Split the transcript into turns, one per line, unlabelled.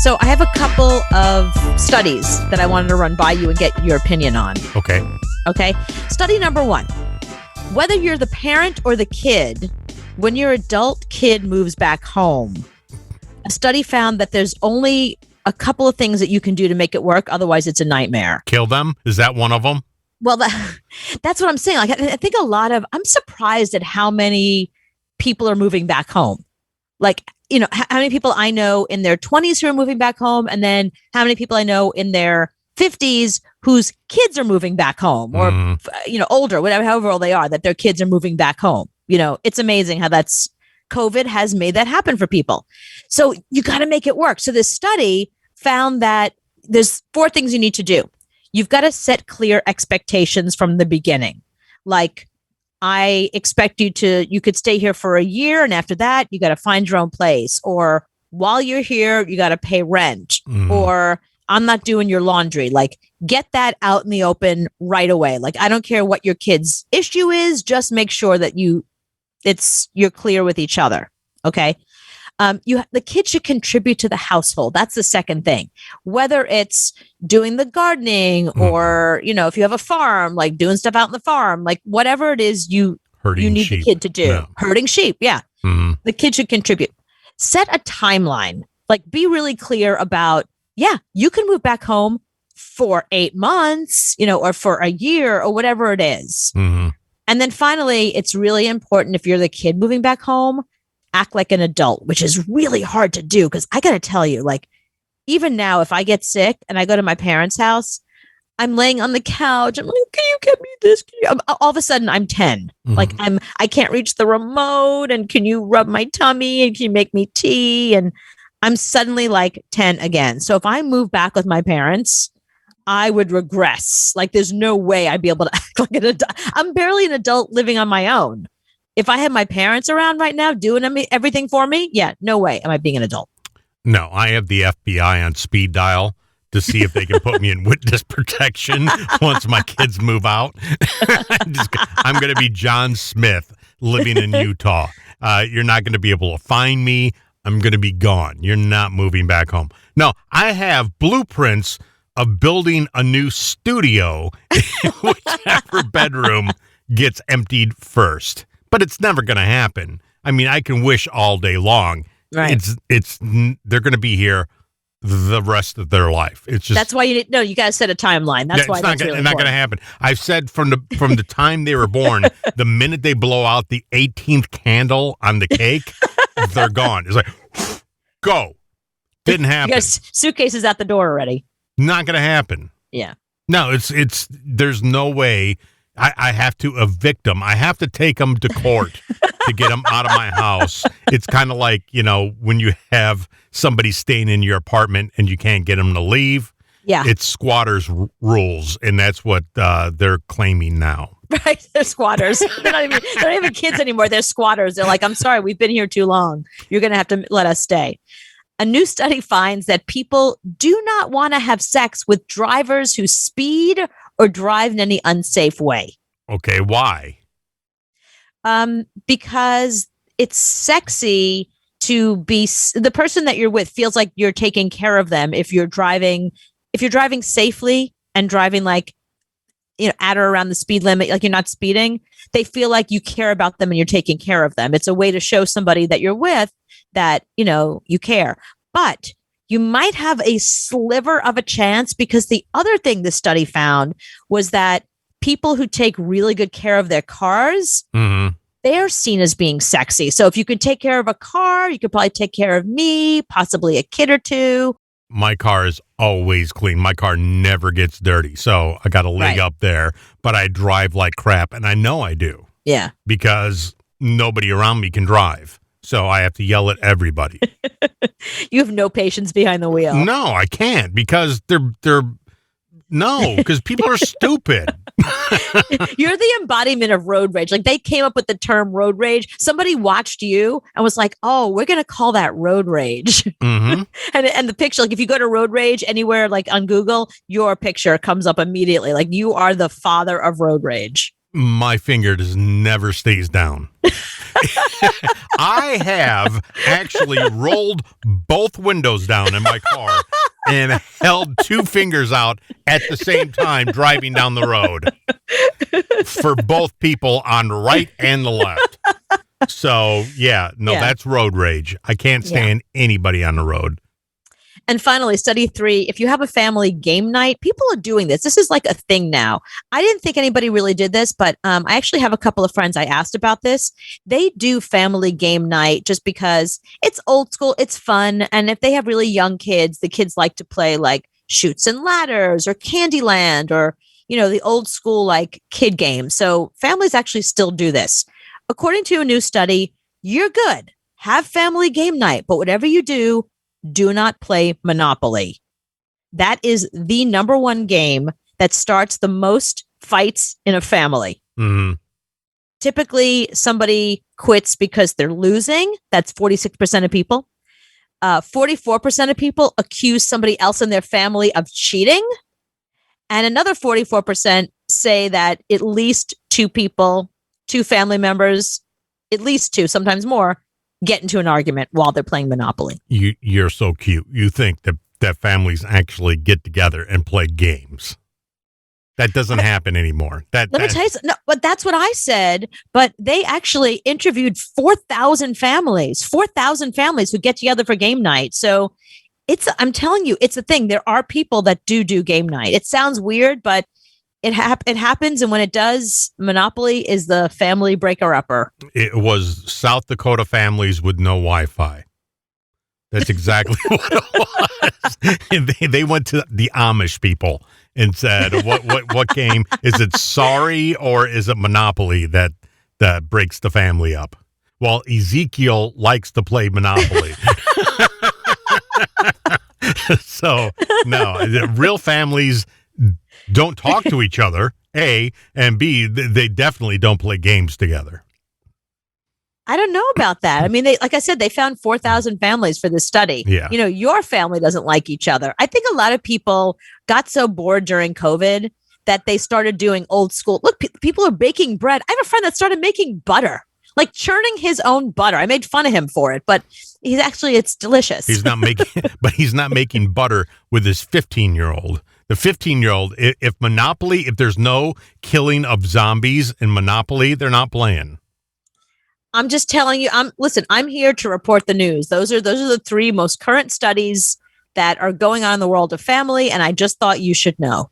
So I have a couple of studies that I wanted to run by you and get your opinion on.
Okay.
Okay. Study number 1. Whether you're the parent or the kid, when your adult kid moves back home, a study found that there's only a couple of things that you can do to make it work. Otherwise, it's a nightmare.
Kill them? Is that one of them?
Well, that's what I'm saying. Like, I think I'm surprised at how many people are moving back home. Like, how many people I know in their 20s who are moving back home, and then how many people I know in their 50s whose kids are moving back home, or older, whatever, however old they are, that their kids are moving back home. It's amazing how COVID has made that happen for people. So you got to make it work. So this study found that there's 4 things you need to do. You've got to set clear expectations from the beginning. Like, I expect you could stay here for a year, and after that, you got to find your own place. Or while you're here, you got to pay rent. Or I'm not doing your laundry. Like, get that out in the open right away. Like, I don't care what your kid's issue is. Just make sure that you're clear with each other. Okay. The kid should contribute to the household. That's the second thing. Whether it's doing the gardening or, if you have a farm, like doing stuff out in the farm, like whatever it is you need sheep. The kid to do. Yeah. Herding sheep. Yeah. Mm-hmm. The kid should contribute. Set a timeline. Like, be really clear about, you can move back home for 8 months, or for a year or whatever it is. Mm-hmm. And then finally, it's really important, if you're the kid moving back home, act like an adult, which is really hard to do. Because I got to tell you, like, even now, if I get sick and I go to my parents' house, I'm laying on the couch. I'm like, can you get me this? All of a sudden, I'm 10. Mm-hmm. Like, I can't reach the remote. And can you rub my tummy? And can you make me tea? And I'm suddenly like 10 again. So if I move back with my parents, I would regress. Like, there's no way I'd be able to act like an adult. I'm barely an adult living on my own. If I had my parents around right now doing everything for me, no way am I being an adult.
No, I have the FBI on speed dial to see if they can put me in witness protection once my kids move out. I'm going to be John Smith living in Utah. You're not going to be able to find me. I'm going to be gone. You're not moving back home. No, I have blueprints of building a new studio in whichever bedroom gets emptied first. But it's never going to happen. I mean, I can wish all day long.
Right.
They're going to be here the rest of their life. It's just,
that's why you got to set a timeline. That's why it's
not going to happen. I've said from the time they were born, the minute they blow out the 18th candle on the cake, they're gone. It's like, go. Didn't happen.
You got suitcases at the door already.
Not going to happen.
Yeah.
No, there's no way. I have to evict them. I have to take them to court to get them out of my house. It's kind of like, when you have somebody staying in your apartment and you can't get them to leave.
Yeah.
It's squatters' rules, and that's what they're claiming now.
Right. They're squatters. They're not even kids anymore. They're squatters. They're like, I'm sorry, we've been here too long. You're going to have to let us stay. A new study finds that people do not want to have sex with drivers who speed or drive in any unsafe way.
Okay, why?
Because it's sexy to be the person that you're with feels like you're taking care of them. If you're driving safely and driving like, at or around the speed limit, like you're not speeding, they feel like you care about them and you're taking care of them. It's a way to show somebody that you're with that, you care. But you might have a sliver of a chance, because the other thing the study found was that people who take really good care of their cars, they're seen as being sexy. So if you could take care of a car, you could probably take care of me, possibly a kid or two.
My car is always clean. My car never gets dirty. So I got a leg up there, but I drive like crap. And I know I do.
Yeah.
Because nobody around me can drive. So I have to yell at everybody.
You have no patience behind the wheel.
No, I can't, because because people are stupid.
You're the embodiment of road rage. Like, they came up with the term road rage. Somebody watched you and was like, oh, we're going to call that road rage. Mm-hmm. and the picture, like if you go to road rage anywhere, like on Google, your picture comes up immediately. Like, you are the father of road rage.
My finger just never stays down. I have actually rolled both windows down in my car and held two fingers out at the same time driving down the road for both people on the right and the left. So, yeah, that's road rage. I can't stand anybody on the road.
And finally, study 3, if you have a family game night, people are doing this. This is like a thing now. I didn't think anybody really did this, but I actually have a couple of friends I asked about this. They do family game night just because it's old school, it's fun. And if they have really young kids, the kids like to play like Chutes and Ladders or Candyland or, the old school like kid games. So families actually still do this. According to a new study, you're good. Have family game night, but whatever you do not play Monopoly. That is the number one game that starts the most fights in a family.
Mm-hmm.
Typically, somebody quits because they're losing. That's 46% of people. 44% of people accuse somebody else in their family of cheating. And another 44% say that at least two family members, at least two, sometimes more, get into an argument while they're playing Monopoly.
You're so cute. You think that families actually get together and play games. That doesn't happen anymore. Let
me tell you something. No, but that's what I said. But they actually interviewed 4,000 families who get together for game night. So I'm telling you, it's a thing. There are people that do game night. It sounds weird, but it happens, and when it does, Monopoly is the family breaker-upper.
It was South Dakota families with no Wi-Fi. That's exactly what it was. And they went to the Amish people and said, "What game is it? Sorry, or is it Monopoly that breaks the family up?" Well, Ezekiel likes to play Monopoly. So no, real families don't talk to each other, A, and B, they definitely don't play games together.
I don't know about that. I mean, like I said, they found 4,000 families for this study.
Yeah.
Your family doesn't like each other. I think a lot of people got so bored during COVID that they started doing old school. Look, people are baking bread. I have a friend that started making butter, like churning his own butter. I made fun of him for it, but it's delicious.
He's not making butter with his 15-year-old. The 15-year-old, if there's no killing of zombies in Monopoly, they're not playing.
I'm just telling you, I'm here to report the news. Those are the 3 most current studies that are going on in the world of family, and I just thought you should know.